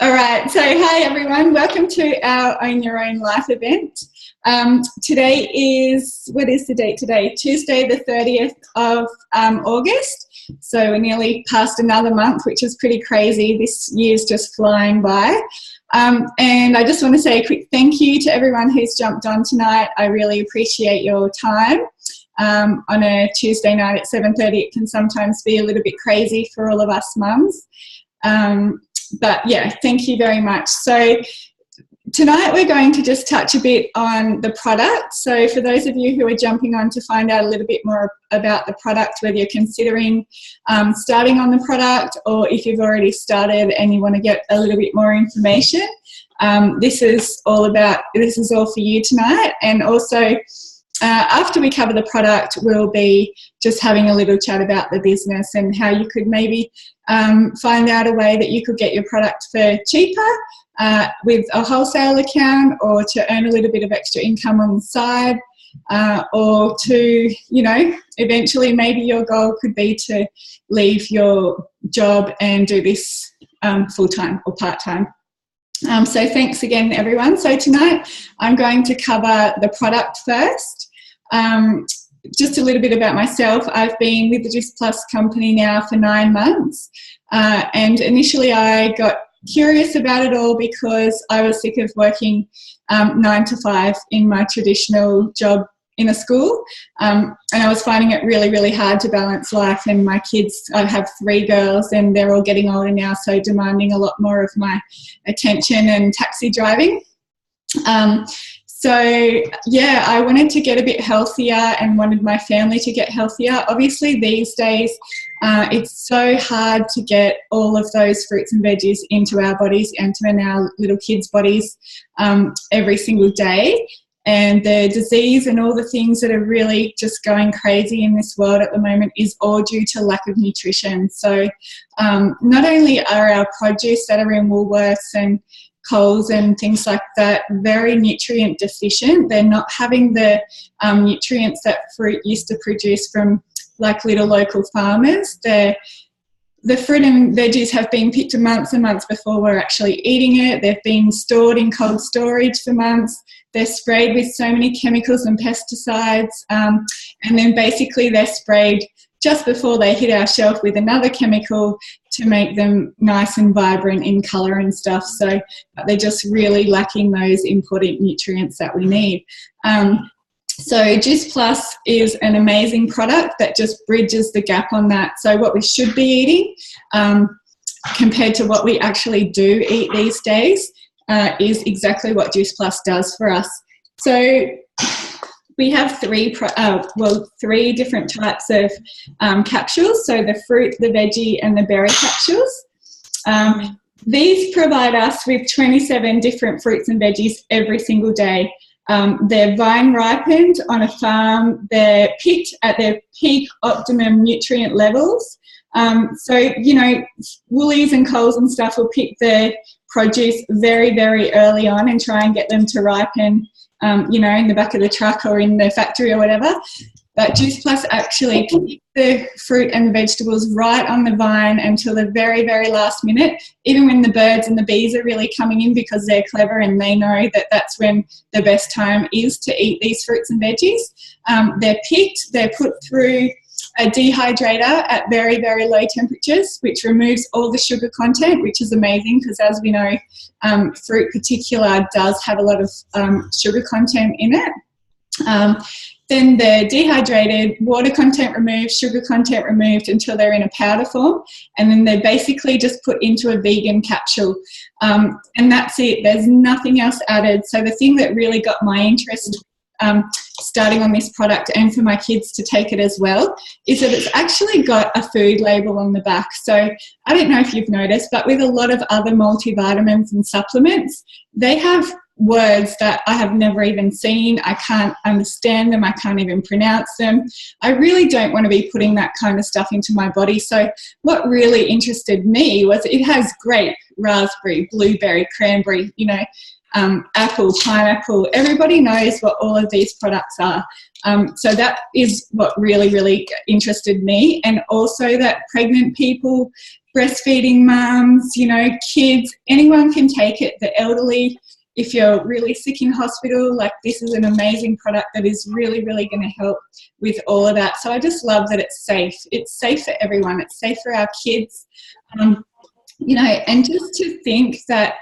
All right, so hi everyone, welcome to our Own Your Own Life event. Today is, what is the date today? Tuesday the 30th of August, so we're nearly past another month, which is pretty crazy. This year's just flying by. And I just want to say a quick thank you to everyone who's jumped on tonight. I really appreciate your time. On a Tuesday night at 7:30, it can sometimes be a little bit crazy for all of us mums. But yeah, thank you very much. So tonight we're going to just touch a bit on the product. So for those of you who are jumping on to find out a little bit more about the product, whether you're considering starting on the product or if you've already started and you want to get a little bit more information, this is all for you tonight. And also after we cover the product, we'll be just having a little chat about the business and how you could maybe find out a way that you could get your product for cheaper with a wholesale account, or to earn a little bit of extra income on the side, or to, you know, eventually maybe your goal could be to leave your job and do this full-time or part-time. So thanks again, everyone. So tonight I'm going to cover the product first. Just a little bit about myself. I've been with the Juice Plus company now for 9 months, and initially I got curious about it all because I was sick of working 9 to 5 in my traditional job in a school, and I was finding it really, really hard to balance life and my kids. I have 3 girls and they're all getting older now, so demanding a lot more of my attention and taxi driving. So yeah, I wanted to get a bit healthier and wanted my family to get healthier. Obviously these days it's so hard to get all of those fruits and veggies into our bodies, into our little kids' bodies every single day. And the disease and all the things that are really just going crazy in this world at the moment is all due to lack of nutrition. So not only are our produce that are in Woolworths and Coles and things like that very nutrient deficient, they're not having the nutrients that fruit used to produce from like little local farmers. The fruit and veggies have been picked months and months before we're actually eating it. They've been stored in cold storage for months. They're sprayed with so many chemicals and pesticides, and then basically they're sprayed just before they hit our shelf with another chemical to make them nice and vibrant in colour and stuff. So they're just really lacking those important nutrients that we need. So Juice Plus is an amazing product that just bridges the gap on that. So what we should be eating compared to what we actually do eat these days is exactly what Juice Plus does for us. So we have 3 different types of capsules. So the fruit, the veggie and the berry capsules. These provide us with 27 different fruits and veggies every single day. They're vine ripened on a farm. They're picked at their peak optimum nutrient levels. So, you know, Woolies and Coles and stuff will pick their produce very, very early on and try and get them to ripen, you know, in the back of the truck or in the factory or whatever. But Juice Plus actually pick the fruit and vegetables right on the vine until the very, very last minute, even when the birds and the bees are really coming in, because they're clever and they know that that's when the best time is to eat these fruits and veggies. They're picked, they're put through a dehydrator at very, very low temperatures, which removes all the sugar content, which is amazing because, as we know, fruit particular does have a lot of sugar content in it. Then they're dehydrated, water content removed, sugar content removed until they're in a powder form, and then they're basically just put into a vegan capsule. And that's it. There's nothing else added. So the thing that really got my interest starting on this product, and for my kids to take it as well, is that it's actually got a food label on the back. So I don't know if you've noticed, but with a lot of other multivitamins and supplements, they have words that I have never even seen. I can't understand them. I can't even pronounce them. I really don't want to be putting that kind of stuff into my body. So what really interested me was it has grape, raspberry, blueberry, cranberry, you know, apple, pineapple. Everybody knows what all of these products are. So that is what really, really interested me. And also that pregnant people breastfeeding mums, you know, kids, anyone can take it, the elderly. If you're really sick in hospital, like, this is an amazing product that is really, really going to help with all of that. So I just love that it's safe. It's safe for everyone. It's safe for our kids. You know, and just to think that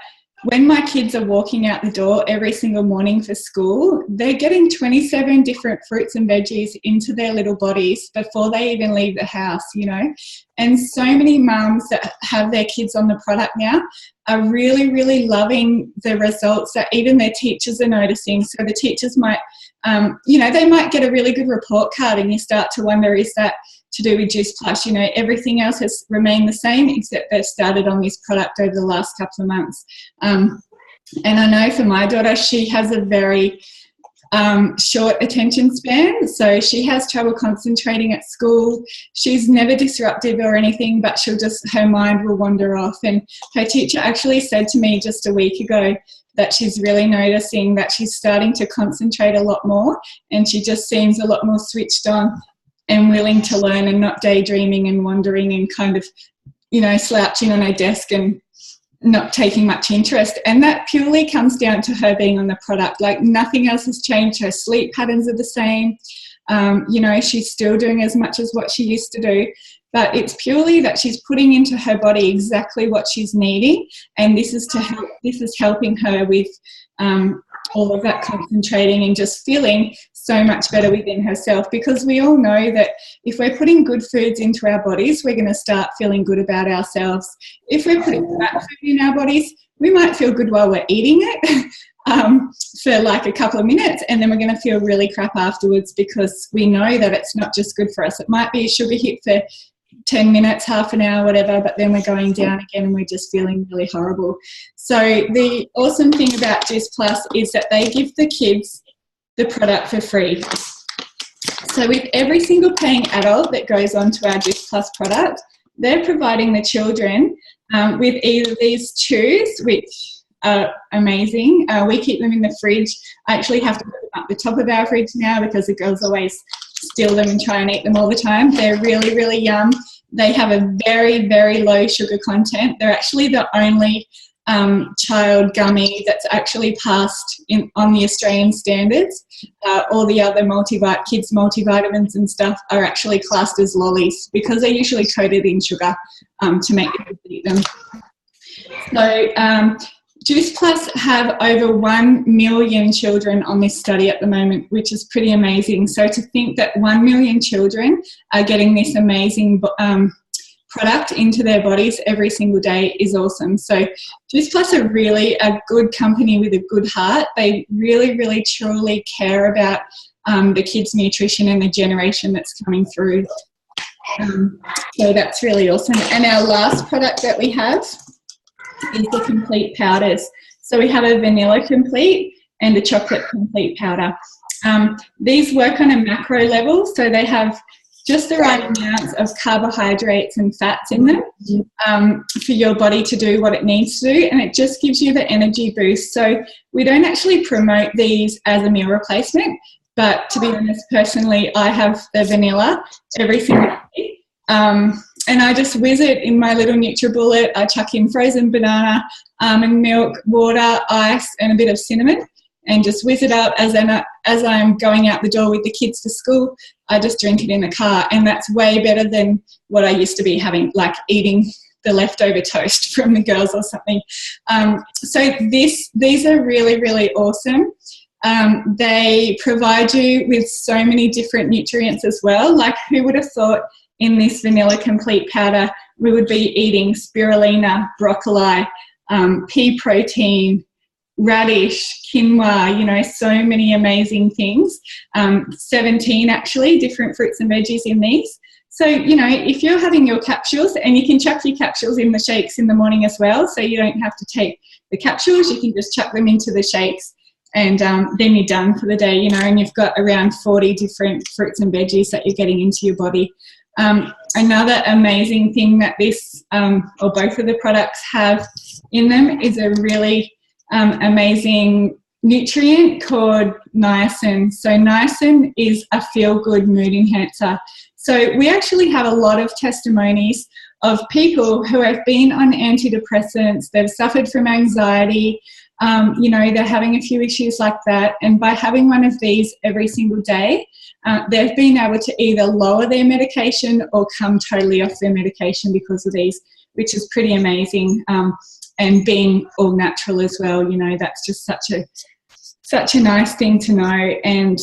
when my kids are walking out the door every single morning for school, they're getting 27 different fruits and veggies into their little bodies before they even leave the house, you know. And so many mums that have their kids on the product now are really, really loving the results that even their teachers are noticing. So the teachers might, you know, they might get a really good report card, and you start to wonder, is that to do with Juice Plus? You know, everything else has remained the same except they've started on this product over the last couple of months. And I know for my daughter, she has a very short attention span, so she has trouble concentrating at school. She's never disruptive or anything, but her mind will wander off. And her teacher actually said to me just a week ago that she's really noticing that she's starting to concentrate a lot more, and she just seems a lot more switched on and willing to learn, and not daydreaming and wandering and kind of, you know, slouching on her desk and not taking much interest. And that purely comes down to her being on the product. Like, nothing else has changed. Her sleep patterns are the same. You know, she's still doing as much as what she used to do, but it's purely that she's putting into her body exactly what she's needing, and this is helping her with all of that concentrating and just feeling so much better within herself. Because we all know that if we're putting good foods into our bodies, we're going to start feeling good about ourselves. If we're putting bad food in our bodies, we might feel good while we're eating it for like a couple of minutes, and then we're going to feel really crap afterwards, because we know that it's not just good for us. It might be a sugar hit for 10 minutes, half an hour, whatever, but then we're going down again and we're just feeling really horrible. So the awesome thing about Juice Plus is that they give the kids the product for free. So with every single paying adult that goes onto our Juice Plus product, they're providing the children with either these chews, which are amazing. We keep them in the fridge. I actually have to put them up the top of our fridge now because the girls always steal them and try and eat them all the time. They're really, really yum. They have a very, very low sugar content. They're actually the only child gummy that's actually passed on the Australian standards. All the other kids multivitamins and stuff are actually classed as lollies, because they're usually coated in sugar to make you eat them. So Juice Plus have over 1 million children on this study at the moment, which is pretty amazing. So to think that 1 million children are getting this amazing product into their bodies every single day is awesome. So Juice Plus are really a good company with a good heart. They really, really, truly care about the kids' nutrition and the generation that's coming through. So that's really awesome. And our last product that we have is the complete powders. So we have a vanilla complete and a chocolate complete powder. These work on a macro level, so they have just the right amounts of carbohydrates and fats in them for your body to do what it needs to do, and it just gives you the energy boost. So we don't actually promote these as a meal replacement, but to be honest, personally, I have the vanilla every single day. And I just whiz it in my little NutriBullet. I chuck in frozen banana, almond milk, water, ice, and a bit of cinnamon, and just whiz it up as I'm going out the door with the kids to school. I just drink it in the car, and that's way better than what I used to be having, like eating the leftover toast from the girls or something. So these are really, really awesome. They provide you with so many different nutrients as well. Like, who would have thought in this vanilla complete powder we would be eating spirulina, broccoli, pea protein, radish, quinoa, you know, so many amazing things. 17 actually different fruits and veggies in these. So, you know, if you're having your capsules, and you can chuck your capsules in the shakes in the morning as well, so you don't have to take the capsules, you can just chuck them into the shakes, and then you're done for the day, you know, and you've got around 40 different fruits and veggies that you're getting into your body. Another amazing thing that this, or both of the products have in them, is a really amazing nutrient called niacin. So niacin is a feel-good mood enhancer. So we actually have a lot of testimonies of people who have been on antidepressants, they've suffered from anxiety, you know, they're having a few issues like that. And by having one of these every single day, they've been able to either lower their medication or come totally off their medication because of these, which is pretty amazing. And being all natural as well, you know, that's just such a nice thing to know. And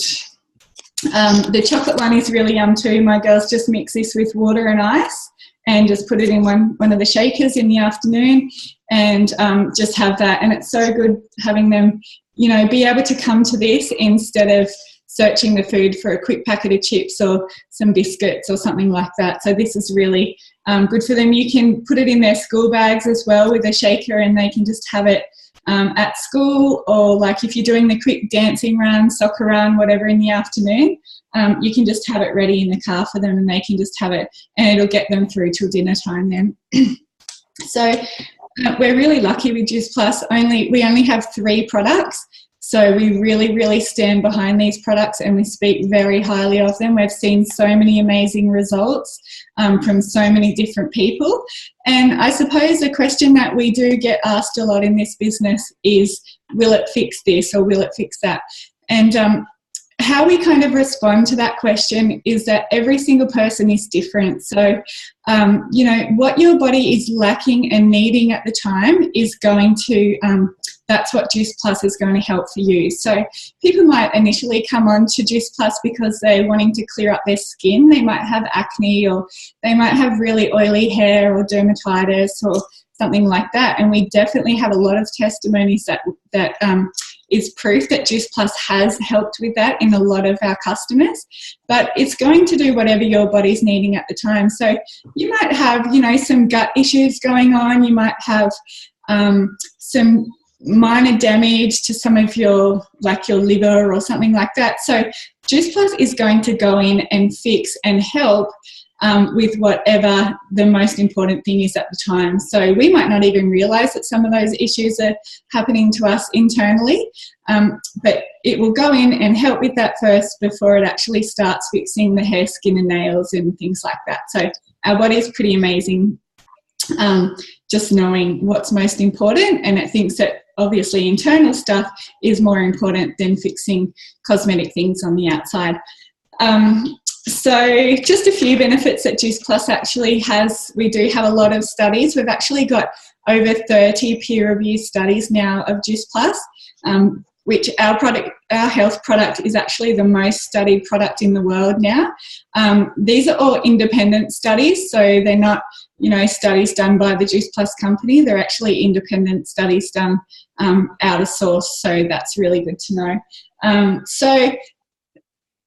the chocolate one is really yum too. My girls just mix this with water and ice and just put it in one of the shakers in the afternoon and just have that. And it's so good having them, you know, be able to come to this instead of searching the food for a quick packet of chips or some biscuits or something like that. So this is really good for them. You can put it in their school bags as well with a shaker, and they can just have it at school, or like if you're doing the quick dancing run, soccer run, whatever in the afternoon, you can just have it ready in the car for them and they can just have it and it'll get them through till dinner time then. So we're really lucky with Juice Plus. We only have 3 products. So we really, really stand behind these products and we speak very highly of them. We've seen so many amazing results from so many different people. And I suppose the question that we do get asked a lot in this business is, will it fix this or will it fix that? And how we kind of respond to that question is that every single person is different. So, you know, what your body is lacking and needing at the time is going to, that's what Juice Plus is going to help for you. So people might initially come on to Juice Plus because they're wanting to clear up their skin. They might have acne, or they might have really oily hair or dermatitis or something like that. And we definitely have a lot of testimonies that is proof that Juice Plus has helped with that in a lot of our customers. But it's going to do whatever your body's needing at the time. So you might have, you know, some gut issues going on. You might have some minor damage to some of your, like your liver or something like that. So Juice Plus is going to go in and fix and help with whatever the most important thing is at the time. So we might not even realise that some of those issues are happening to us internally, but it will go in and help with that first before it actually starts fixing the hair, skin and nails and things like that. So our body is pretty amazing, just knowing what's most important, and it thinks that obviously internal stuff is more important than fixing cosmetic things on the outside. So just a few benefits that Juice Plus actually has. We do have a lot of studies. We've actually got over 30 peer-reviewed studies now of Juice Plus, which our health product is actually the most studied product in the world now. These are all independent studies, so they're not, you know, studies done by the Juice Plus company. They're actually independent studies done out of source, so that's really good to know. So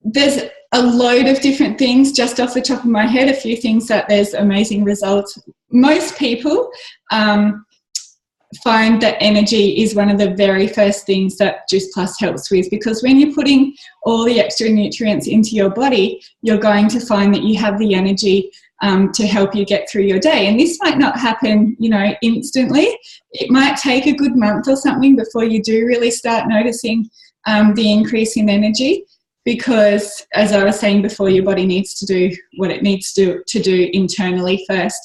there's a load of different things. Just off the top of my head, a few things that there's amazing results. Most people find that energy is one of the very first things that Juice Plus helps with, because when you're putting all the extra nutrients into your body, you're going to find that you have the energy to help you get through your day. And this might not happen, you know, instantly. It might take a good month or something before you do really start noticing the increase in energy, because, as I was saying before, your body needs to do what it needs to do internally first.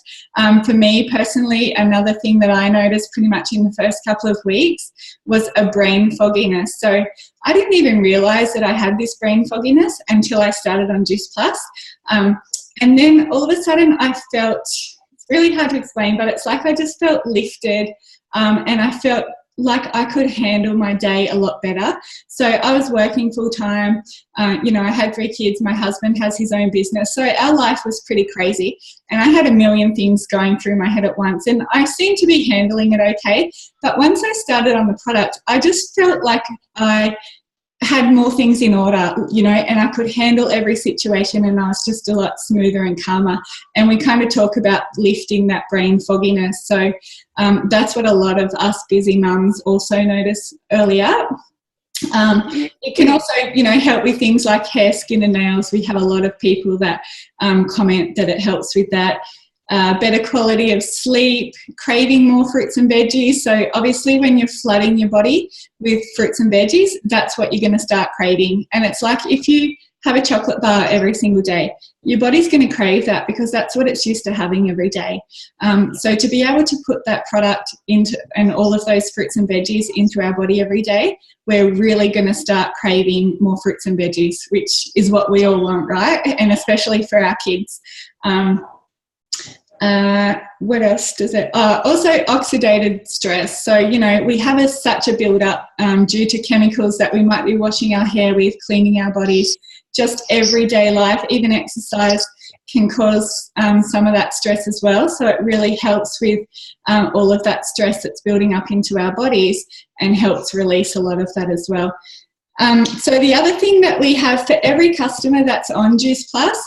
For me personally, another thing that I noticed pretty much in the first couple of weeks was a brain fogginess. So I didn't even realise that I had this brain fogginess until I started on Juice Plus. And then all of a sudden I felt, it's really hard to explain, but it's like I just felt lifted, and I felt like I could handle my day a lot better. So I was working full time, you know, I had 3 kids, my husband has his own business. So our life was pretty crazy and I had a million things going through my head at once, and I seemed to be handling it okay. But once I started on the product, I just felt like I had more things in order, you know, and I could handle every situation, and I was just a lot smoother and calmer. And we kind of talk about lifting that brain fogginess. So that's what a lot of us busy mums also notice earlier. It can also, you know, help with things like hair, skin and nails. We have a lot of people that comment that it helps with that. Better quality of sleep, craving more fruits and veggies. So obviously when you're flooding your body with fruits and veggies, that's what you're going to start craving. And it's like if you have a chocolate bar every single day. Your body's going to crave that because that's what it's used to having every day. So to be able to put that product into, and all of those fruits and veggies into our body every day, we're really going to start craving more fruits and veggies, which is what we all want, right? And especially for our kids. What else does it? Also oxidative stress. So, you know, we have such a build-up due to chemicals that we might be washing our hair with, cleaning our bodies. Just everyday life, even exercise, can cause some of that stress as well. So it really helps with all of that stress that's building up into our bodies and helps release a lot of that as well. So the other thing that we have for every customer that's on Juice Plus,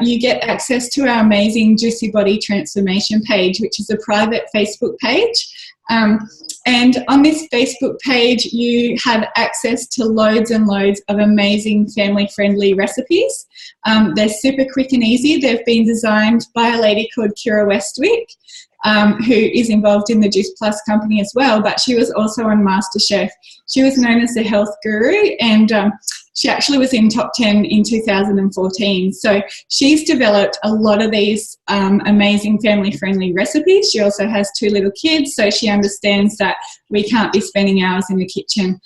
you get access to our amazing Juicy Body Transformation page, which is a private Facebook page. And on this Facebook page, you have access to loads and loads of amazing family-friendly recipes. They're super quick and easy. They've been designed by a lady called Kira Westwick, who is involved in the Juice Plus company as well, but she was also on MasterChef. She was known as the health guru, and she actually was in top 10 in 2014. So she's developed a lot of these amazing family-friendly recipes. She also has 2 little kids, so she understands that we can't be spending hours in the kitchen.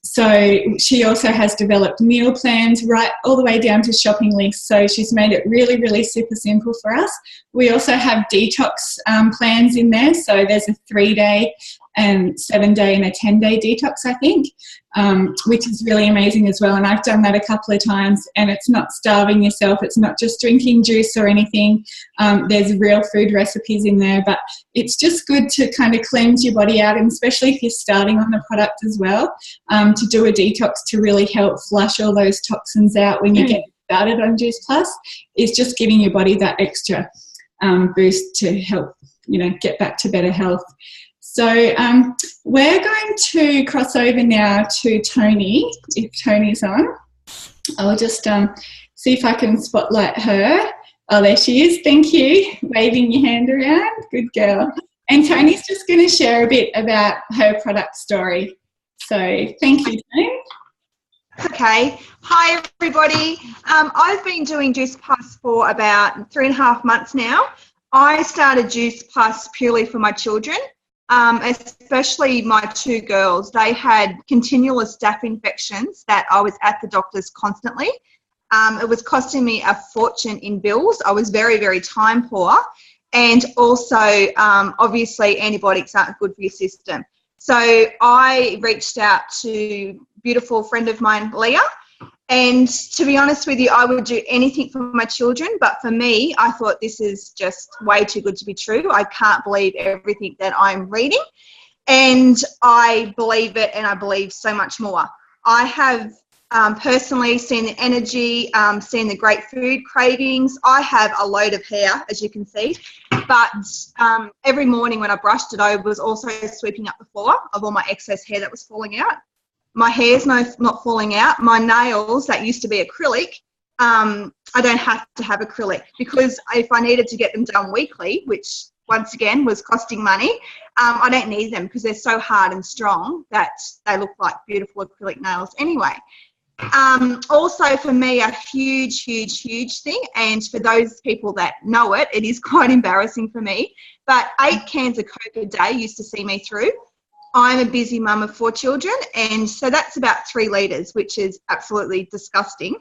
So she also has developed meal plans right all the way down to shopping lists. So she's made it really, really super simple for us. We also have detox plans in there. So there's a 3-day and 7-day and a 10-day detox, I think, which is really amazing as well. And I've done that a couple of times, and it's not starving yourself. It's not just drinking juice or anything. There's real food recipes in there, but it's just good to kind of cleanse your body out, and especially if you're starting on the product as well, to do a detox to really help flush all those toxins out when you get started on Juice Plus. Is just giving your body that extra boost to help, you know, get back to better health. So we're going to cross over now to Tony, if Tony's on. I'll just see if I can spotlight her. Oh, there she is. Thank you. Waving your hand around. Good girl. And Tony's just going to share a bit about her product story. So thank you, Tony. Okay. Hi, everybody. I've been doing Juice Plus for about 3.5 months now. I started Juice Plus purely for my children. Especially my 2 girls. They had continuous staph infections that I was at the doctor's constantly. It was costing me a fortune in bills. I was very, very time poor. And also, obviously, antibiotics aren't good for your system. So I reached out to a beautiful friend of mine, Leah. And to be honest with you, I would do anything for my children, but for me, I thought this is just way too good to be true. I can't believe everything that I'm reading, and I believe it, and I believe so much more. I have personally seen the energy, seen the great food cravings. I have a load of hair, as you can see, but every morning when I brushed it, I was also sweeping up the floor of all my excess hair that was falling out. My hair's not falling out. My nails that used to be acrylic, I don't have to have acrylic, because if I needed to get them done weekly, which once again was costing money, I don't need them because they're so hard and strong that they look like beautiful acrylic nails anyway. Also for me, a huge thing, and for those people that know it, it is quite embarrassing for me, but 8 cans of Coke a day used to see me through. I'm a busy mum of 4 children, and so that's about 3 litres, which is absolutely disgusting.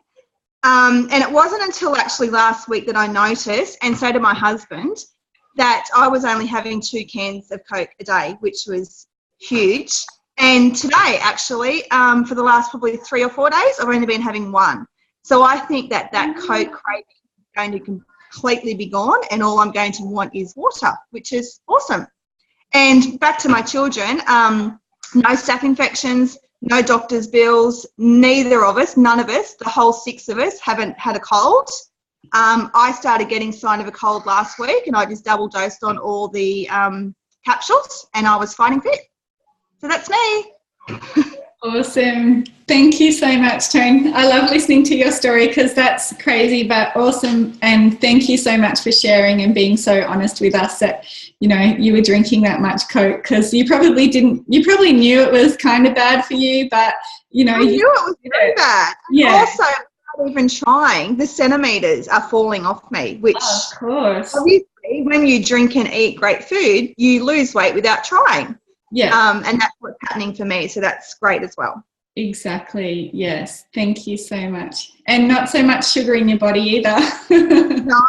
And it wasn't until actually last week that I noticed, and so did my husband, that I was only having 2 cans of Coke a day, which was huge. And today, actually, for the last probably 3 or 4 days, I've only been having 1. So I think that Coke craving is going to completely be gone, and all I'm going to want is water, which is awesome. And back to my children, no staph infections, no doctor's bills, neither of us, none of us, the whole 6 of us haven't had a cold. I started getting sign of a cold last week, and I just double dosed on all the capsules, and I was fighting fit. So that's me. Awesome. Thank you so much, Tone. I love listening to your story because that's crazy but awesome. And thank you so much for sharing and being so honest with us that you know, you were drinking that much Coke, because you probably knew it was kind of bad for you, but, you know. I knew it was very bad. Yeah. Also, without even trying, the centimetres are falling off me, which of course. obviously when you drink and eat great food, you lose weight without trying. Yeah. And that's what's happening for me, so that's great as well. Exactly. Yes. Thank you so much. And not so much sugar in your body either. No.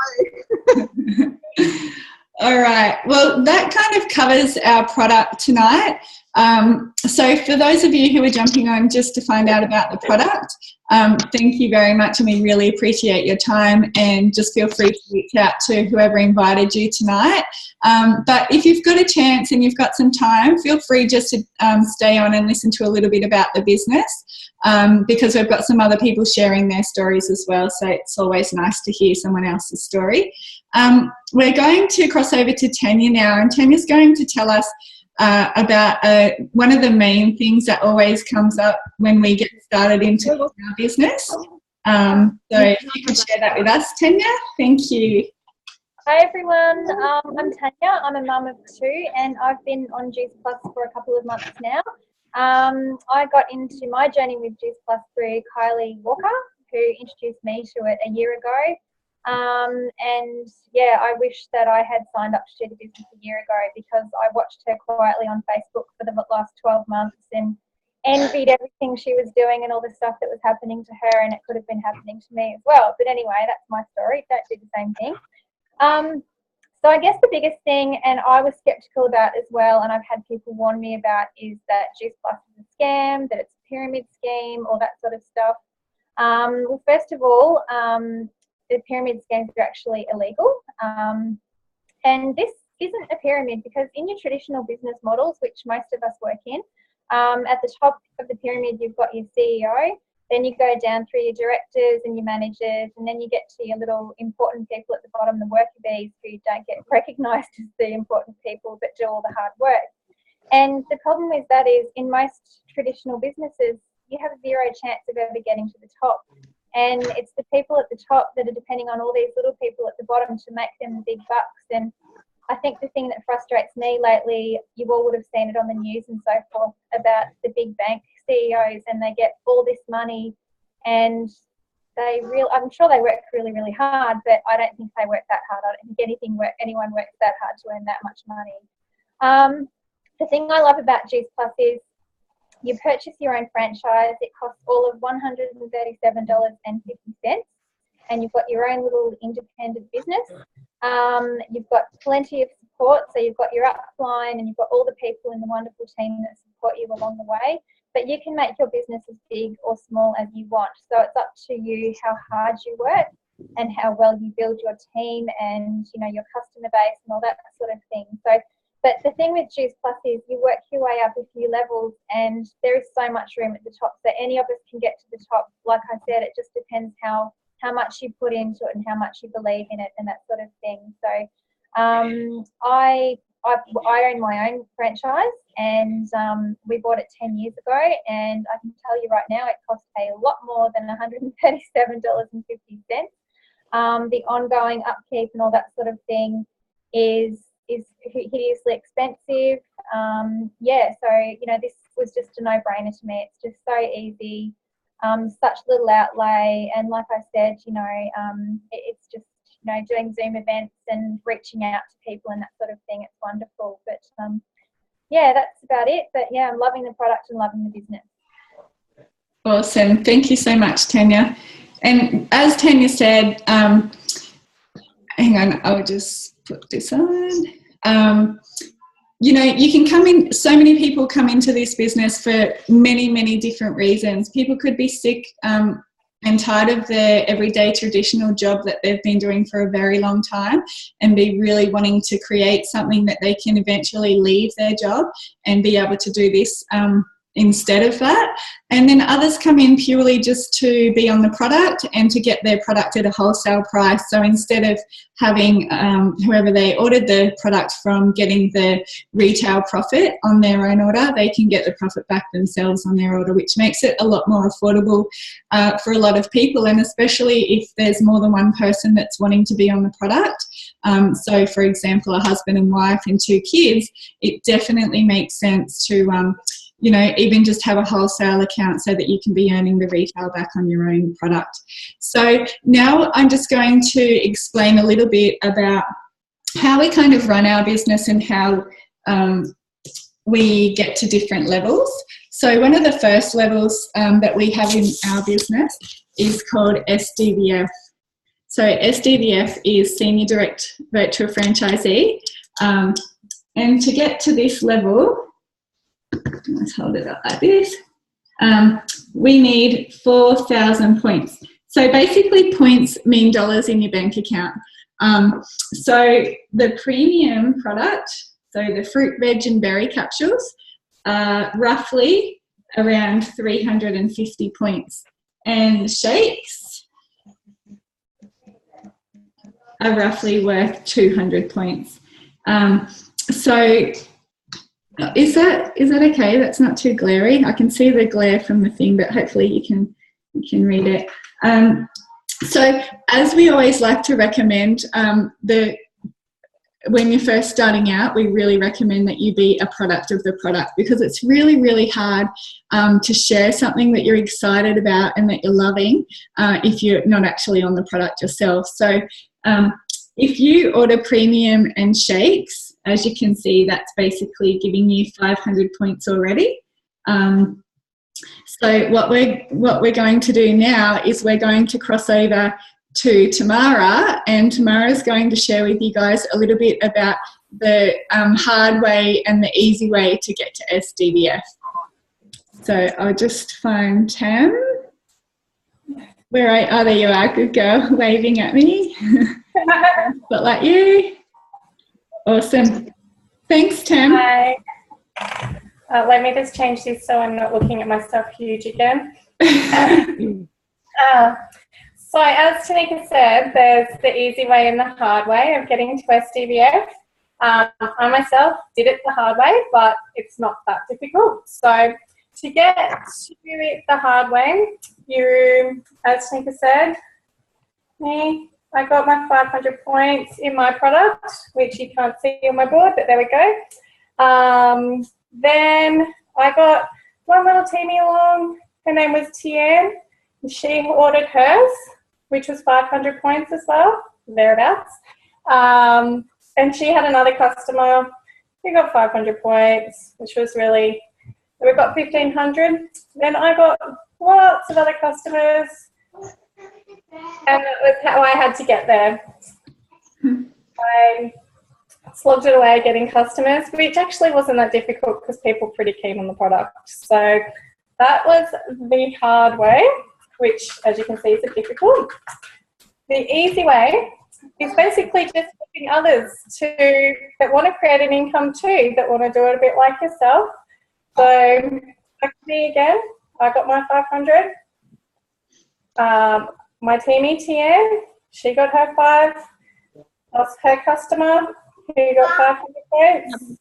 All right. Well, that kind of covers our product tonight. So for those of you who are jumping on just to find out about the product, thank you very much, and we really appreciate your time, and just feel free to reach out to whoever invited you tonight. But if you've got a chance and you've got some time, feel free just to stay on and listen to a little bit about the business, because we've got some other people sharing their stories as well, so it's always nice to hear someone else's story. We're going to cross over to Tanya now, and Tanya's going to tell us about one of the main things that always comes up when we get started into our business. So if you could share that with us, Tanya, thank you. Hi everyone, I'm Tanya. I'm a mum of 2, and I've been on Juice Plus for a couple of months now. I got into my journey with Juice Plus through Kylie Walker, who introduced me to it a year ago. And yeah, I wish that I had signed up to do the business a year ago, because I watched her quietly on Facebook for the last 12 months and envied everything she was doing and all the stuff that was happening to her, and it could have been happening to me as well. But anyway, that's my story. Don't do the same thing. So I guess the biggest thing, and I was skeptical about as well, and I've had people warn me about, is that Juice Plus is a scam, that it's a pyramid scheme, all that sort of stuff. Well, first of all, the pyramid schemes are actually illegal. And this isn't a pyramid, because in your traditional business models, which most of us work in, at the top of the pyramid, you've got your CEO, then you go down through your directors and your managers, and then you get to your little important people at the bottom, the worker bees, who don't get recognised as the important people but do all the hard work. And the problem with that is, in most traditional businesses, you have zero chance of ever getting to the top. And it's the people at the top that are depending on all these little people at the bottom to make them the big bucks. And I think the thing that frustrates me lately, you all would have seen it on the news and so forth, about the big bank CEOs, and they get all this money, and I'm sure they work really, really hard, but I don't think they work that hard. I don't think anyone works that hard to earn that much money. The thing I love about Juice Plus is, you purchase your own franchise. It costs all of $137.50, and you've got your own little independent business. You've got plenty of support, so you've got your upline, and you've got all the people in the wonderful team that support you along the way. But you can make your business as big or small as you want. So it's up to you how hard you work and how well you build your team and, you know, your customer base and all that sort of thing. But the thing with Juice Plus is, you work your way up a few levels, and there is so much room at the top. So any of us can get to the top. Like I said, it just depends how much you put into it and how much you believe in it and that sort of thing. So I own my own franchise, and we bought it 10 years ago, and I can tell you right now, it costs a lot more than $137.50. The ongoing upkeep and all that sort of thing is hideously expensive. So, you know, this was just a no-brainer to me. It's just so easy, such little outlay, and like I said, you know, it's just, you know, doing Zoom events and reaching out to people and that sort of thing. It's wonderful. But yeah, that's about it. But yeah, I'm loving the product and loving the business. Awesome. Thank you so much, Tanya. And as Tanya said, hang on, I'll just put this on. You know, you can come in, so many people come into this business for many, many different reasons. People could be sick and tired of their everyday traditional job that they've been doing for a very long time, and be really wanting to create something that they can eventually leave their job and be able to do this instead of that. And then others come in purely just to be on the product and to get their product at a wholesale price. So instead of having whoever they ordered the product from getting the retail profit on their own order, they can get the profit back themselves on their order, which makes it a lot more affordable for a lot of people, and especially if there's more than one person that's wanting to be on the product. So for example, a husband and wife and 2 kids, it definitely makes sense to you know, even just have a wholesale account so that you can be earning the retail back on your own product. So now I'm just going to explain a little bit about how we kind of run our business and how we get to different levels. So one of the first levels that we have in our business is called SDVF. So SDVF is Senior Direct Virtual Franchisee. And to get to this level, let's hold it up like this. We need 4,000 points. So basically points mean dollars in your bank account. So the premium product, so the fruit, veg and berry capsules, are roughly around 350 points. And shakes are roughly worth 200 points. So is that okay? That's not too glary. I can see the glare from the thing, but hopefully you can read it. So as we always like to recommend, when you're first starting out, we really recommend that you be a product of the product, because it's really, really hard to share something that you're excited about and that you're loving if you're not actually on the product yourself. So if you order premium and shakes, as you can see, that's basically giving you 500 points already. So what we're going to do now is we're going to cross over to Tamara, and Tamara's going to share with you guys a little bit about the hard way and the easy way to get to SDVF. So I'll just find Tam. Oh, there you are, good girl, waving at me. Spotlight you. Awesome. Thanks, Tam. Hi. Let me just change this so I'm not looking at myself huge again. So as Tanika said, there's the easy way and the hard way of getting to SDVF. I myself did it the hard way, but it's not that difficult. So to get to it the hard way, you, as Tanika said, I got my 500 points in my product, which you can't see on my board, but there we go. Then I got one little teamie along. Her name was Tian. She ordered hers, which was 500 points as well, thereabouts. And she had another customer who got 500 points, which was really, we got 1,500. Then I got lots of other customers. And that was how I had to get there. I slogged it away getting customers, which actually wasn't that difficult because people were pretty keen on the product. So that was the hard way, which, as you can see, is difficult. The easy way is basically just helping others that want to create an income too, that want to do it a bit like yourself. So back to me again. I got my 500. My teamie Tian, she got her 5. That's her customer who got 500 points.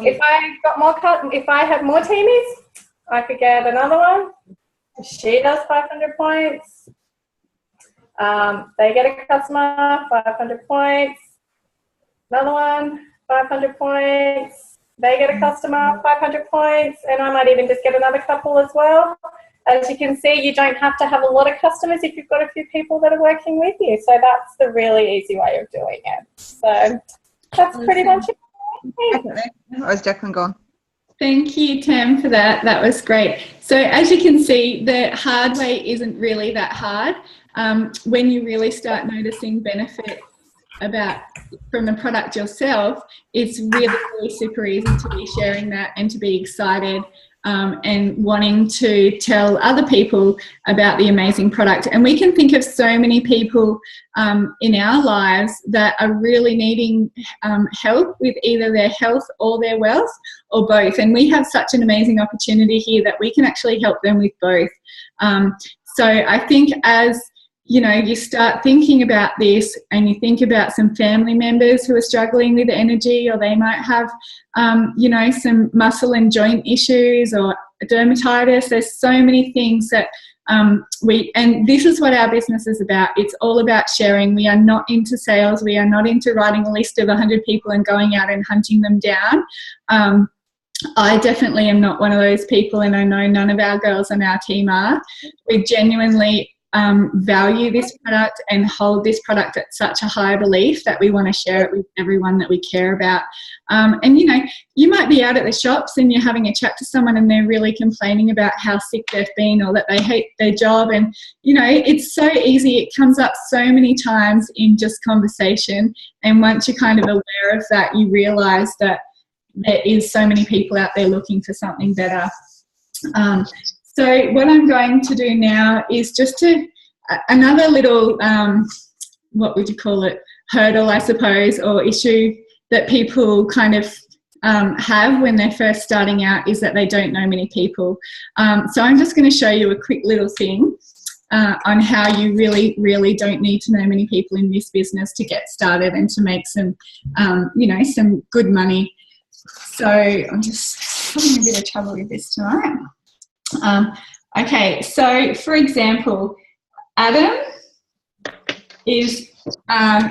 If I had more teamies, I could get another one. She does 500 points. They get a customer, 500 points. Another one, 500 points. They get a customer, 500 points. And I might even just get another couple as well. As you can see, you don't have to have a lot of customers if you've got a few people that are working with you. So that's the really easy way of doing it. So that's pretty much it. Or is Jacqueline gone? Thank you, Tam, for that. That was great. So as you can see, the hard way isn't really that hard. When you really start noticing benefits from the product yourself, it's really, really super easy to be sharing that and to be excited and wanting to tell other people about the amazing product. And we can think of so many people in our lives that are really needing help with either their health or their wealth, or both. And we have such an amazing opportunity here that we can actually help them with both. So I think as you start thinking about this and you think about some family members who are struggling with energy, or they might have, some muscle and joint issues or dermatitis. There's so many things that and this is what our business is about. It's all about sharing. We are not into sales. We are not into writing a list of 100 people and going out and hunting them down. I definitely am not one of those people, and I know none of our girls on our team are. We genuinely value this product and hold this product at such a high belief that we want to share it with everyone that we care about. And you might be out at the shops and you're having a chat to someone and they're really complaining about how sick they've been or that they hate their job, and it's so easy. It comes up so many times in just conversation, and once you're kind of aware of that, you realize that there is so many people out there looking for something better. So what I'm going to do now is just another little, what would you call it, hurdle, I suppose, or issue that people kind of have when they're first starting out, is that they don't know many people. So I'm just going to show you a quick little thing on how you really, really don't need to know many people in this business to get started and to make some, some good money. So I'm just having a bit of trouble with this tonight. Okay, so for example, Adam is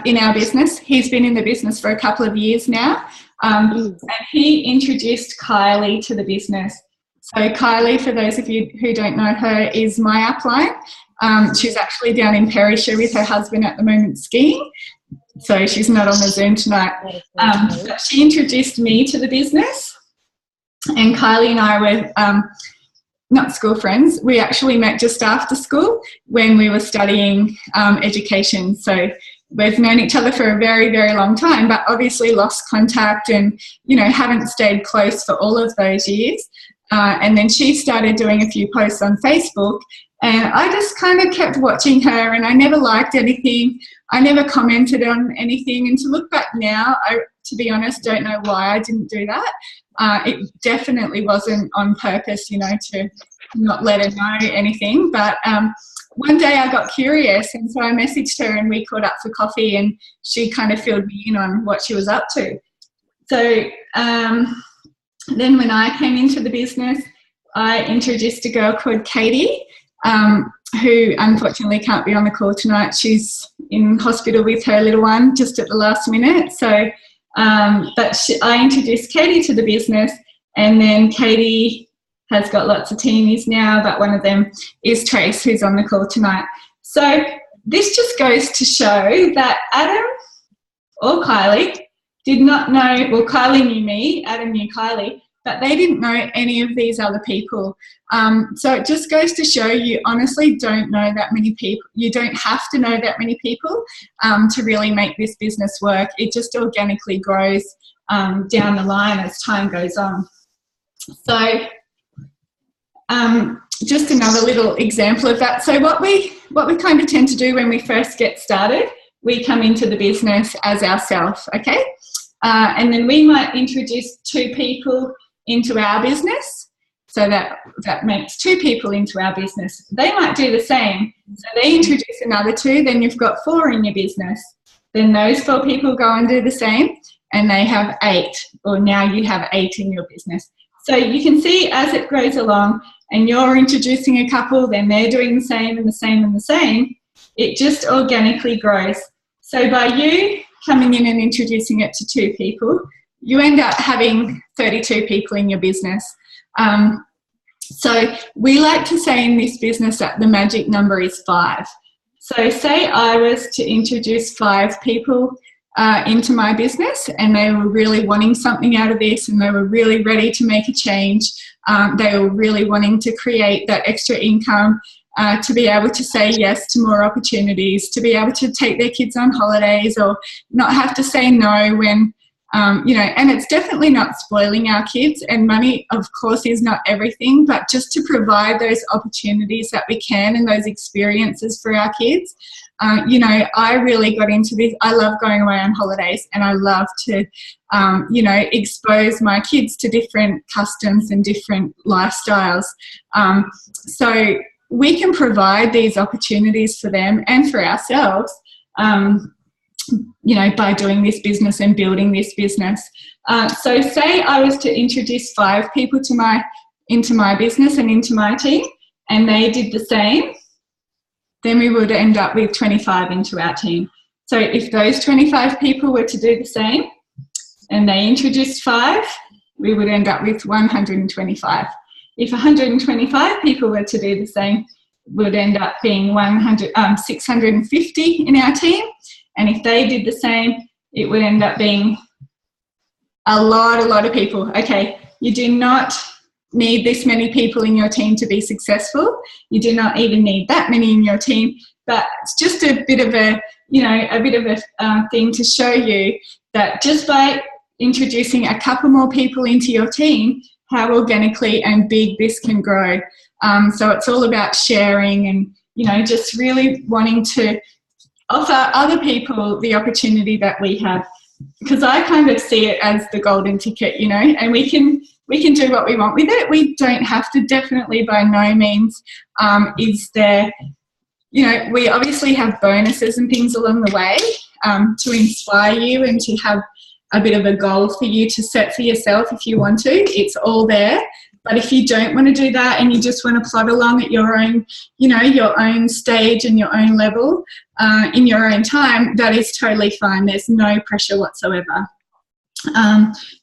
in our business. He's been in the business for a couple of years now, and he introduced Kylie to the business. So Kylie, for those of you who don't know her, is my upline. She's actually down in Perisher with her husband at the moment skiing, so she's not on the Zoom tonight. But she introduced me to the business, and Kylie and I were not school friends. We actually met just after school when we were studying education. So we've known each other for a very, very long time, but obviously lost contact and, haven't stayed close for all of those years. And then she started doing a few posts on Facebook, and I just kind of kept watching her, and I never liked anything. I never commented on anything. And to look back now, I, to be honest, don't know why I didn't do that. It definitely wasn't on purpose, to not let her know anything. But one day I got curious, and so I messaged her and we caught up for coffee, and she kind of filled me in on what she was up to. So then when I came into the business, I introduced a girl called Katie, who unfortunately can't be on the call tonight. She's in hospital with her little one just at the last minute. So I introduced Katie to the business, and then Katie has got lots of teamies now, but one of them is Trace, who's on the call tonight. So this just goes to show that Adam or Kylie did not know, well, Kylie knew me, Adam knew Kylie, but they didn't know any of these other people. So it just goes to show you honestly don't know that many people. You don't have to know that many people to really make this business work. It just organically grows down the line as time goes on. So just another little example of that. So what we kind of tend to do when we first get started, we come into the business as ourselves, okay? And then we might introduce 2 people into our business. So that makes 2 people into our business. They might do the same. So they introduce another 2, then you've got 4 in your business. Then those 4 people go and do the same, and they have 8, or now you have 8 in your business. So you can see as it grows along, and you're introducing a couple, then they're doing the same and the same and the same, it just organically grows. So by you coming in and introducing it to 2 people, you end up having 32 people in your business. So we like to say in this business that the magic number is 5. So say I was to introduce 5 people into my business, and they were really wanting something out of this, and they were really ready to make a change. They were really wanting to create that extra income, to be able to say yes to more opportunities, to be able to take their kids on holidays, or not have to say no when You know, and it's definitely not spoiling our kids, and money, of course, is not everything, but just to provide those opportunities that we can and those experiences for our kids. You know, I really got into this. I love going away on holidays, and I love to, you know, expose my kids to different customs and different lifestyles. So we can provide these opportunities for them and for ourselves, you know, by doing this business and building this business. So say I was to introduce 5 people to into my business and into my team, and they did the same, then we would end up with 25 into our team. So if those 25 people were to do the same and they introduced 5, we would end up with 125. If 125 people were to do the same, we would end up being 650 in our team. And if they did the same, it would end up being a lot of people. Okay, you do not need this many people in your team to be successful. You do not even need that many in your team, but it's just a bit of a, you know, a bit of a thing to show you that just by introducing a couple more people into your team, how organically and big this can grow. So it's all about sharing and, you know, just really wanting to offer other people the opportunity that we have, because I kind of see it as the golden ticket, you know, and we can do what we want with it. We don't have to, definitely by no means is there, you know, we obviously have bonuses and things along the way to inspire you and to have a bit of a goal for you to set for yourself if you want to. It's all there. But if you don't want to do that and you just want to plod along at your own, you know, your own stage and your own level in your own time, that is totally fine. There's no pressure whatsoever.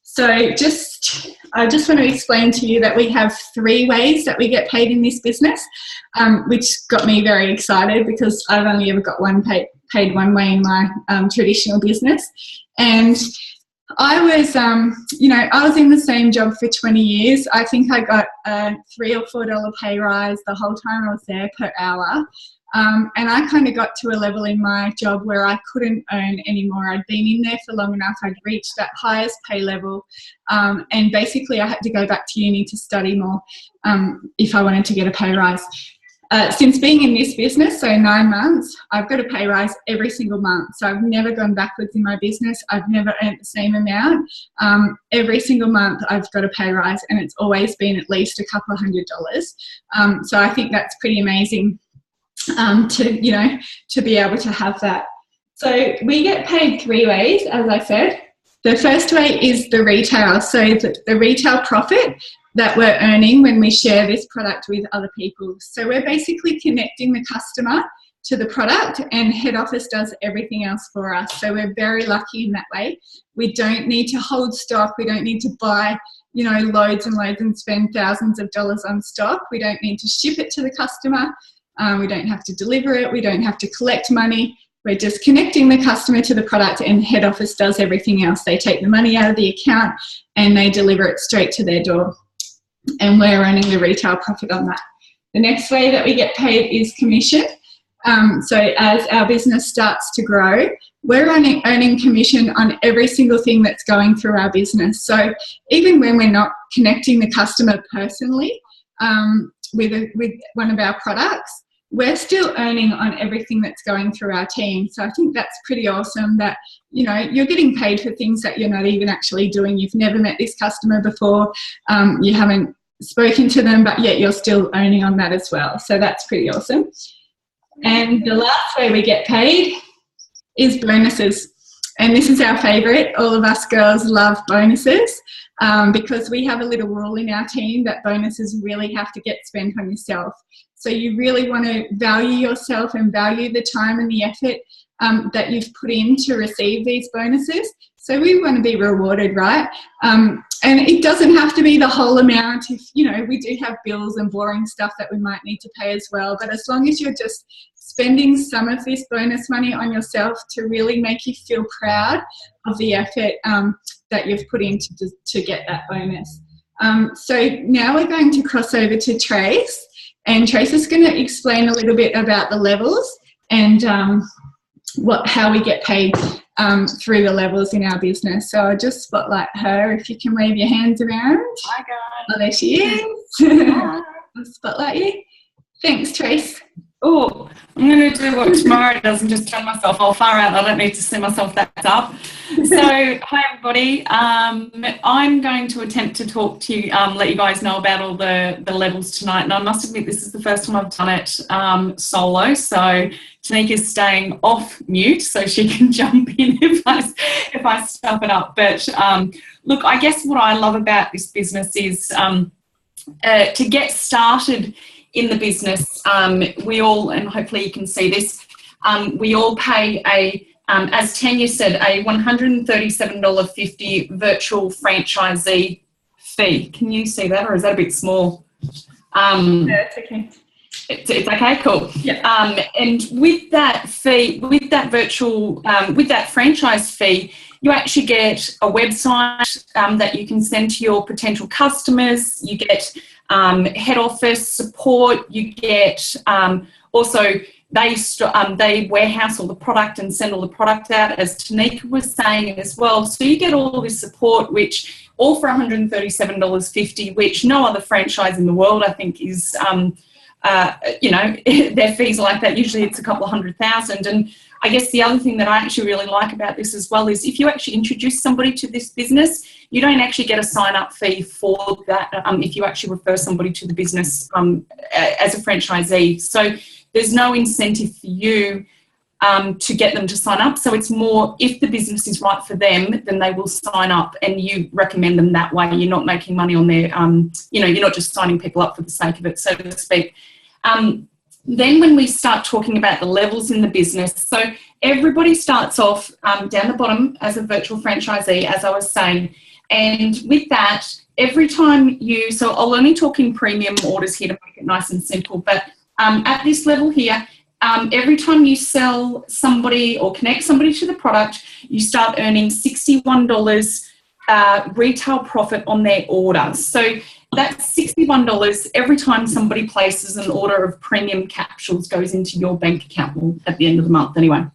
So I just want to explain to you that we have 3 ways that we get paid in this business, which got me very excited because I've only ever got paid one way in my traditional business. And I was, you know, I was in the same job for 20 years. I think I got a $3 or $4 pay rise the whole time I was there per hour. And I kind of got to a level in my job where I couldn't earn anymore. I'd been in there for long enough. I'd reached that highest pay level. And basically I had to go back to uni to study more if I wanted to get a pay rise. Since being in this business, so 9 months, I've got a pay rise every single month. So I've never gone backwards in my business. I've never earned the same amount. Every single month I've got a pay rise, and it's always been at least a couple of $100s. So I think that's pretty amazing to, you know, to be able to have that. So we get paid 3 ways, as I said. The first way is the retail. So the retail profit that we're earning when we share this product with other people. So we're basically connecting the customer to the product, and head office does everything else for us. So we're very lucky in that way. We don't need to hold stock. We don't need to buy, you know, loads and loads and spend thousands of dollars on stock. We don't need to ship it to the customer. We don't have to deliver it. We don't have to collect money. We're just connecting the customer to the product, and head office does everything else. They take the money out of the account and they deliver it straight to their door. And we're earning the retail profit on that. The next way that we get paid is commission. So as our business starts to grow, we're earning commission on every single thing that's going through our business. So even when we're not connecting the customer personally with one of our products, we're still earning on everything that's going through our team. So I think that's pretty awesome that, you know, you're getting paid for things that you're not even actually doing. You've never met this customer before. You haven't spoken to them, but yet you're still earning on that as well. So that's pretty awesome. And the last way we get paid is bonuses. And this is our favourite. All of us girls love bonuses because we have a little rule in our team that bonuses really have to get spent on yourself. So you really want to value yourself and value the time and the effort that you've put in to receive these bonuses. So we want to be rewarded, right? And it doesn't have to be the whole amount. If, you know, we do have bills and boring stuff that we might need to pay as well. But as long as you're just spending some of this bonus money on yourself to really make you feel proud of the effort that you've put in to get that bonus. So now we're going to cross over to Trace. And Trace is going to explain a little bit about the levels and how we get paid through the levels in our business. So I'll just spotlight her. If you can wave your hands around. Hi, guys. Oh, there she is. Hi. I'll spotlight you. Thanks, Trace. Oh, I'm going to do what Tamara does and just turn myself all far out. I don't need to see myself that up. So, hi everybody. I'm going to attempt to talk to you, let you guys know about all the levels tonight. And I must admit, this is the first time I've done it solo. So Tanika's staying off mute so she can jump in if I stuff it up. But look, I guess what I love about this business is to get started in the business, we all, and hopefully you can see this, we all pay as Tanya said, a $137.50 virtual franchisee fee. Can you see that, or is that a bit small? Yeah, it's okay. It's okay, cool. Yeah. And with that fee, with that virtual, with that franchise fee, you actually get a website that you can send to your potential customers. You get head office support. You get also they warehouse all the product and send all the product out, as Tanika was saying as well. So you get all this support, which all for $137.50, which no other franchise in the world I think is. You know, their fees like that, usually it's a couple of $100,000. And I guess the other thing that I actually really like about this as well is if you actually introduce somebody to this business, you don't actually get a sign-up fee for that if you actually refer somebody to the business as a franchisee. So there's no incentive for you to get them to sign up. So it's more, if the business is right for them, then they will sign up and you recommend them that way. You're not making money on their, you know, you're not just signing people up for the sake of it, so to speak. Then when we start talking about the levels in the business, so everybody starts off down the bottom as a virtual franchisee, as I was saying. And with that, every time you, so I'll only talk in premium orders here to make it nice and simple, but at this level here, every time you sell somebody or connect somebody to the product, you start earning $61 retail profit on their order. So that's $61 every time somebody places an order of premium capsules goes into your bank account, well, at the end of the month anyway.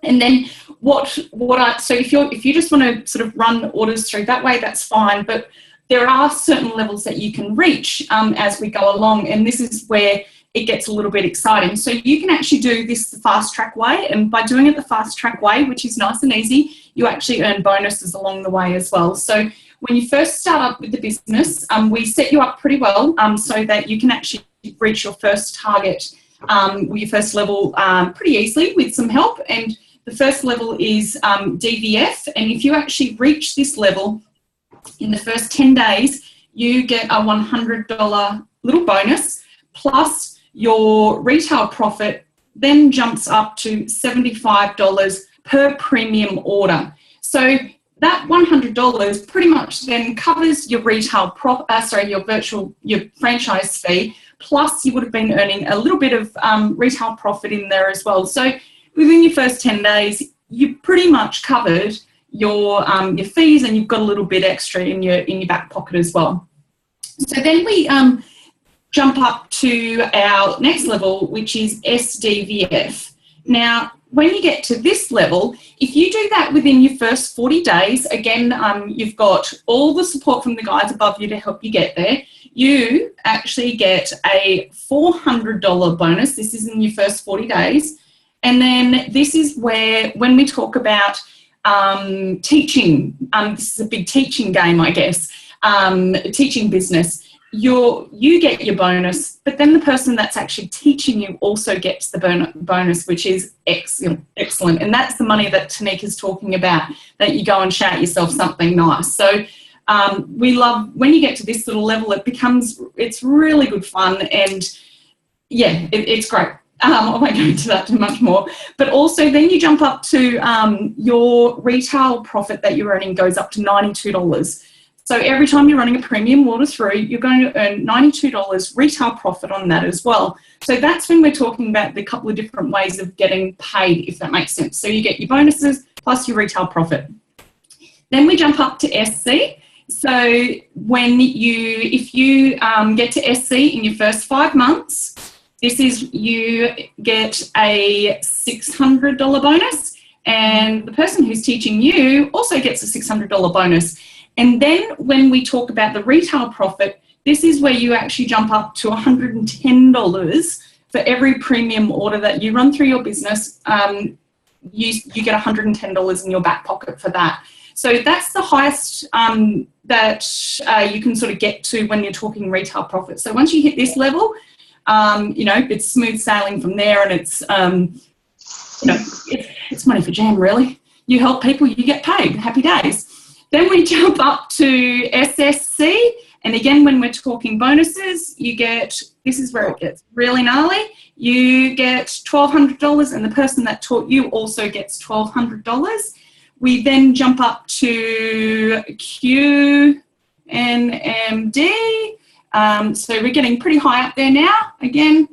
And then so if you just want to sort of run orders through that way, that's fine. But there are certain levels that you can reach as we go along, and this is where it gets a little bit exciting. So you can actually do this the fast track way, and by doing it the fast track way, which is nice and easy, you actually earn bonuses along the way as well. So when you first start up with the business, we set you up pretty well so that you can actually reach your first target, your first level pretty easily with some help. And the first level is DVF, and if you actually reach this level in the first 10 days, you get a $100 little bonus, plus your retail profit then jumps up to $75 per premium order. So that $100 pretty much then covers your retail your franchise fee, plus you would have been earning a little bit of retail profit in there as well. So within your first 10 days, you pretty much covered your fees, and you've got a little bit extra in your back pocket as well. So then we jump up to our next level, which is SDVF. Now, when you get to this level, if you do that within your first 40 days, again, you've got all the support from the guys above you to help you get there. You actually get a $400 bonus. This is in your first 40 days. And then this is where, when we talk about teaching, this is a big teaching game, I guess, teaching business. You get your bonus, but then the person that's actually teaching you also gets the bonus, which is excellent. And that's the money that Tanika's talking about, that you go and shout yourself something nice. So we love, when you get to this little level, it's really good fun, and yeah, it's great. I won't go into that too much more. But also then you jump up to your retail profit that you're earning goes up to $92. So every time you're running a premium order through, you're going to earn $92 retail profit on that as well. So that's when we're talking about the couple of different ways of getting paid, if that makes sense. So you get your bonuses plus your retail profit. Then we jump up to SC. So if you get to SC in your first 5 months, you get a $600 bonus. and the person who's teaching you also gets a $600 bonus. And then when we talk about the retail profit, this is where you actually jump up to $110 for every premium order that you run through your business. You get $110 in your back pocket for that. So that's the highest that you can sort of get to when you're talking retail profit. So once you hit this level, you know, it's smooth sailing from there, and it's, you know, it's money for jam, really. You help people, you get paid. Happy days. Then we jump up to SSC. And again, when we're talking bonuses, you get, this is where it gets really gnarly. You get $1,200, and the person that taught you also gets $1,200. We then jump up to QNMD. So we're getting pretty high up there now. Again,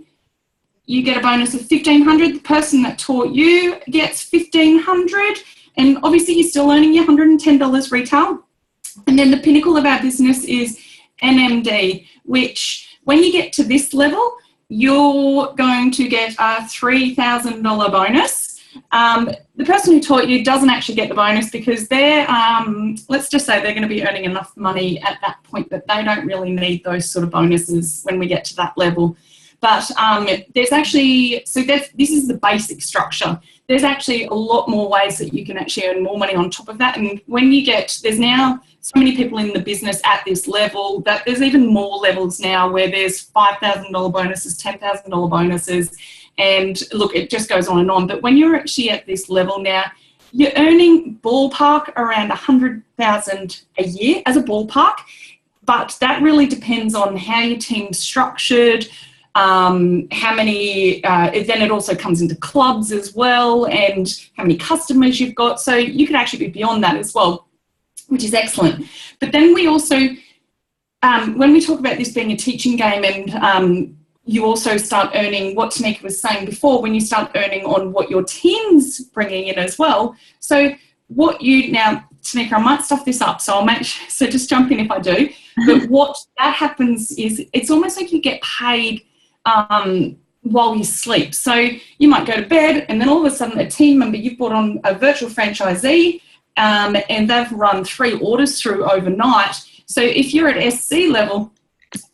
you get a bonus of $1,500. The person that taught you gets $1,500. And obviously you're still earning your $110 retail. And then the pinnacle of our business is NMD, which when you get to this level, you're going to get a $3,000 bonus. The person who taught you doesn't actually get the bonus because they're, let's just say they're going to be earning enough money at that point that they don't really need those sort of bonuses when we get to that level. But there's actually, so this is the basic structure. There's actually a lot more ways that you can actually earn more money on top of that. And when you get, there's now so many people in the business at this level that there's even more levels now where there's $5,000 bonuses, $10,000 bonuses. And look, it just goes on and on. But when you're actually at this level now, you're earning ballpark around $100,000 a year as a ballpark. But that really depends on how your team's structured, how many, then it also comes into clubs as well, and how many customers you've got. So you could actually be beyond that as well, which is excellent. But then we also, when we talk about this being a teaching game, and you also start earning what Tanika was saying before, when you start earning on what your team's bringing in as well. So what you, now Tanika, I might stuff this up, so I'll make sure, so just jump in if I do. But what that happens is it's almost like you get paid while you sleep. So you might go to bed and then all of a sudden a team member, you've brought on a virtual franchisee, and they've run 3 orders through overnight. So if you're at SC level,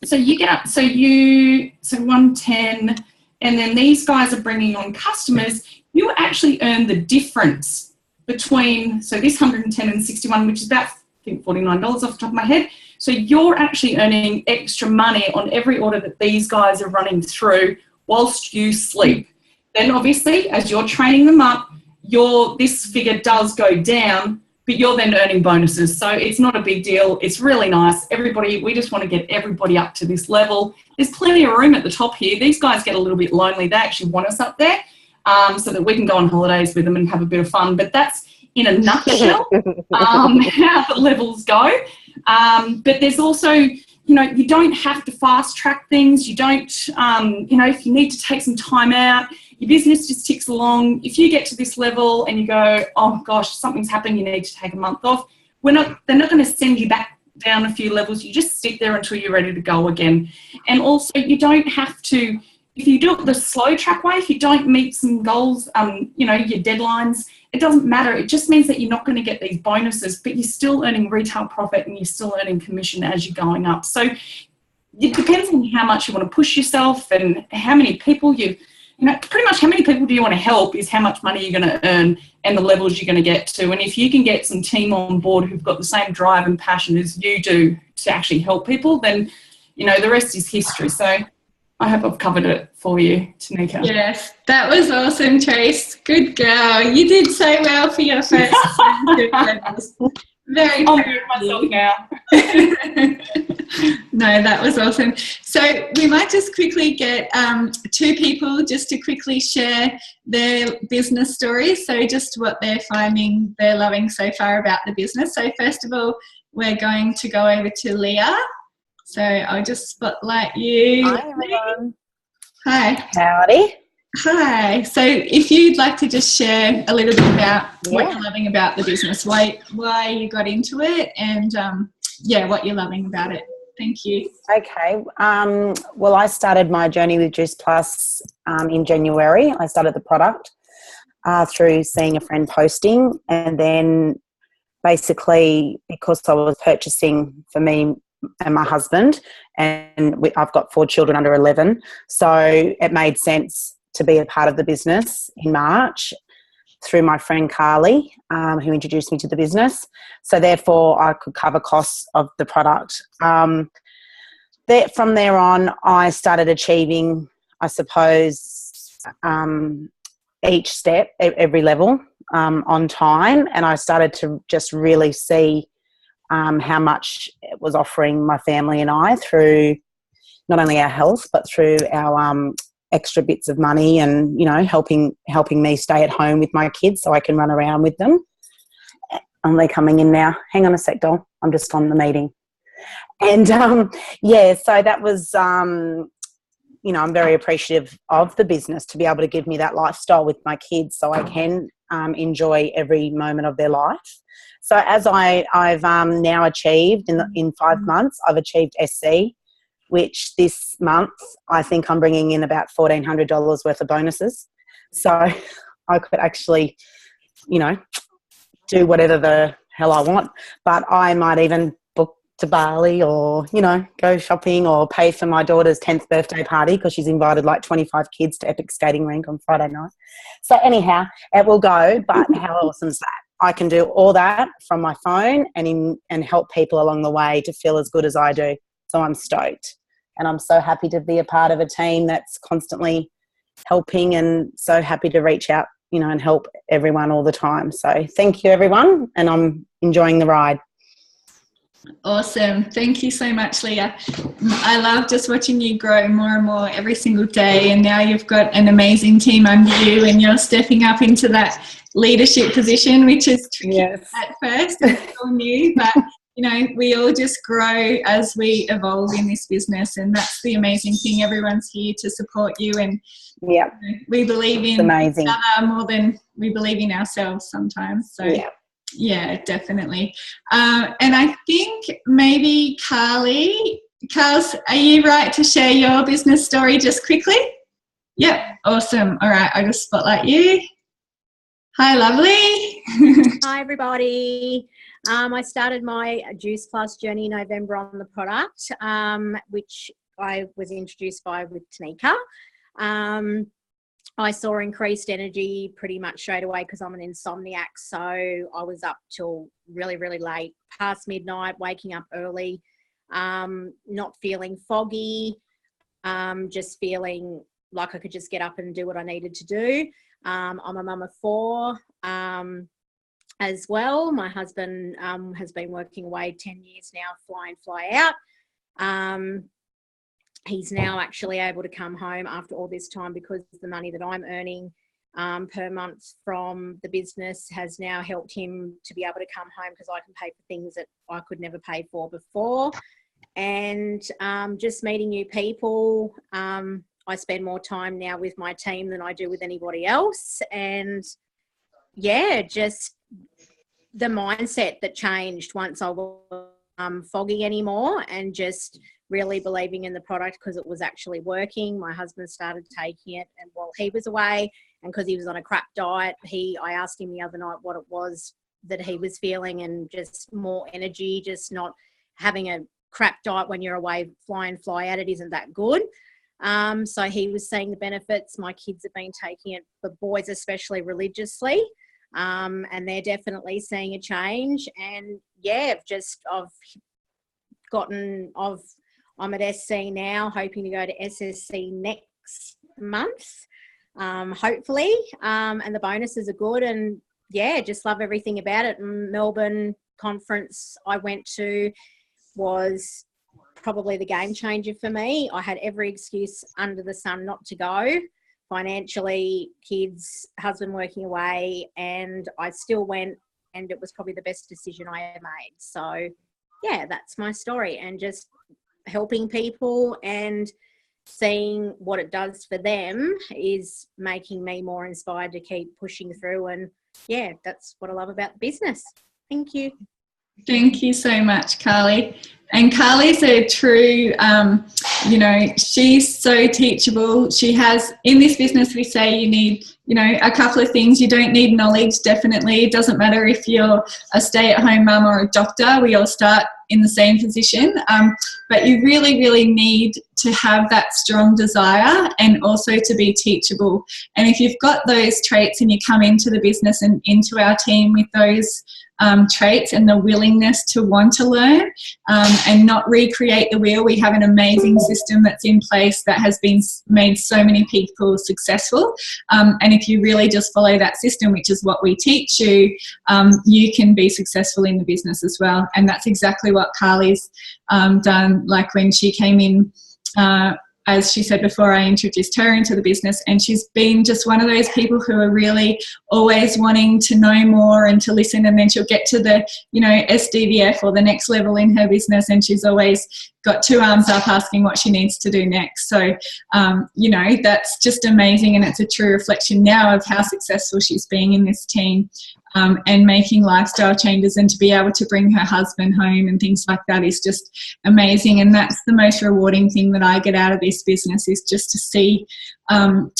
so you get up, so 110, and then these guys are bringing on customers, you actually earn the difference between, so this 110 and 61, which is about, I think, $49 off the top of my head. So you're actually earning extra money on every order that these guys are running through whilst you sleep. Then obviously, as you're training them up, this figure does go down, but you're then earning bonuses. So it's not a big deal. It's really nice. Everybody, we just want to get everybody up to this level. There's plenty of room at the top here. These guys get a little bit lonely. They actually want us up there so that we can go on holidays with them and have a bit of fun. But that's in a nutshell how the levels go. But there's also, you know, you don't have to fast track things. You don't, you know, if you need to take some time out, your business just ticks along. If you get to this level and you go, oh gosh, something's happened, you need to take a month off, they're not going to send you back down a few levels. You just sit there until you're ready to go again. And also you don't have to, if you do it the slow track way, if you don't meet some goals, you know, your deadlines, it doesn't matter. It just means that you're not going to get these bonuses, but you're still earning retail profit and you're still earning commission as you're going up. So it depends on how much you want to push yourself and how many people you know, pretty much how many people do you want to help is how much money you're going to earn and the levels you're going to get to. And if you can get some team on board who've got the same drive and passion as you do to actually help people, then, you know, the rest is history. So I hope I've covered it for you, Tanika. Yes, that was awesome, Trace. Good girl. You did so well for your first levels. Very I'll mute myself now. No, that was awesome. So we might just quickly get 2 people just to quickly share their business stories. So just what they're finding they're loving so far about the business. So first of all, we're going to go over to Leah. So I'll just spotlight you. Hi, everyone. Hi. Howdy. Hi. So if you'd like to just share a little bit about what you're loving about the business, why you got into it, and what you're loving about it. Thank you. Okay. Well, I started my journey with Juice Plus in January. I started the product. through seeing a friend posting, and then basically because I was purchasing for me and my husband, and I've got 4 children under 11, so it made sense to be a part of the business in March through my friend Carly, who introduced me to the business. So therefore I could cover costs of the product. From there on, I started achieving, I suppose, each step, every level on time, and I started to just really see how much it was offering my family and I through not only our health but through our extra bits of money, and helping me stay at home with my kids so I can run around with them. And they're coming in now. Hang on a sec, doll. I'm just on the meeting. And so that was I'm very appreciative of the business to be able to give me that lifestyle with my kids so I can enjoy every moment of their life. So as I've now achieved in 5 months, I've achieved SC, which this month I think I'm bringing in about $1,400 worth of bonuses. So I could actually, do whatever the hell I want. But I might even book to Bali or, go shopping or pay for my daughter's 10th birthday party because she's invited like 25 kids to Epic Skating Rink on Friday night. So anyhow, it will go, but how awesome is that? I can do all that from my phone and help people along the way to feel as good as I do. So I'm stoked, and I'm so happy to be a part of a team that's constantly helping, and so happy to reach out, and help everyone all the time. So thank you, everyone, and I'm enjoying the ride. Awesome. Thank you so much, Leah. I love just watching you grow more and more every single day, and now you've got an amazing team under you and you're stepping up into that leadership position, which is tricky at first. It's all new, but we all just grow as we evolve in this business, and that's the amazing thing. Everyone's here to support you, and we believe in each other more than we believe in ourselves sometimes. So yeah, definitely. And I think maybe Carls, are you right to share your business story just quickly? Yep, awesome. All right, I'll just spotlight you. Hi, lovely. Hi, everybody. I started my Juice Plus journey in November on the product, which I was introduced with Tanika. I saw increased energy pretty much straight away because I'm an insomniac. So I was up till really, really late, past midnight, waking up early, not feeling foggy, just feeling like I could just get up and do what I needed to do. I'm a mum of 4 as well. My husband has been working away 10 years now, fly in, fly out. He's now actually able to come home after all this time because the money that I'm earning per month from the business has now helped him to be able to come home because I can pay for things that I could never pay for before. And just meeting new people. I spend more time now with my team than I do with anybody else. And just the mindset that changed once I wasn't foggy anymore, and just really believing in the product because it was actually working. My husband started taking it, and while he was away, and because he was on a crap diet, I asked him the other night what it was that he was feeling, and just more energy, just not having a crap diet when you're away, fly in, fly out, it isn't that good. So he was seeing the benefits. My kids have been taking it, the boys especially, religiously, and they're definitely seeing a change. And I'm at SC now, hoping to go to SSC next month, hopefully. And the bonuses are good, and just love everything about it. Melbourne conference I went to was probably the game changer for me. I had every excuse under the sun not to go. Financially, kids, husband working away, and I still went, and it was probably the best decision I ever made. So that's my story, and just helping people and seeing what it does for them is making me more inspired to keep pushing through. And that's what I love about the business. Thank you. Thank you so much, Carly. And Carly's a true, she's so teachable. She has, in this business, we say you need, a couple of things. You don't need knowledge, definitely. It doesn't matter if you're a stay-at-home mum or a doctor. We all start in the same position. But you really, really need to have that strong desire and also to be teachable. And if you've got those traits and you come into the business and into our team with those traits and the willingness to want to learn and not recreate the wheel. We have an amazing system that's in place that has been made so many people successful. And if you really just follow that system, which is what we teach you, you can be successful in the business as well. And that's exactly what Carly's done. Like when she came in, as she said before, I introduced her into the business, and she's been just one of those people who are really always wanting to know more and to listen, and then she'll get to the, SDVF or the next level in her business, and she's always got two arms up asking what she needs to do next. So, that's just amazing, and it's a true reflection now of how successful she's been in this team. And making lifestyle changes, and to be able to bring her husband home and things like that is just amazing. And that's the most rewarding thing that I get out of this business, is just to see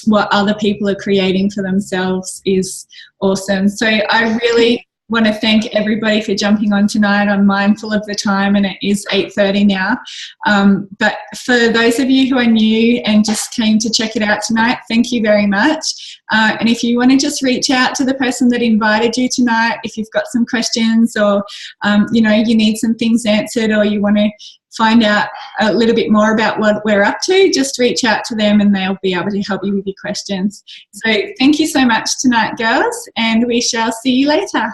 what other people are creating for themselves is awesome. So I really want to thank everybody for jumping on tonight. I'm mindful of the time, and it is 8:30 now. But for those of you who are new and just came to check it out tonight, thank you very much. And if you want to just reach out to the person that invited you tonight, if you've got some questions or, you need some things answered, or you want to find out a little bit more about what we're up to, just reach out to them and they'll be able to help you with your questions. So thank you so much tonight, girls, and we shall see you later.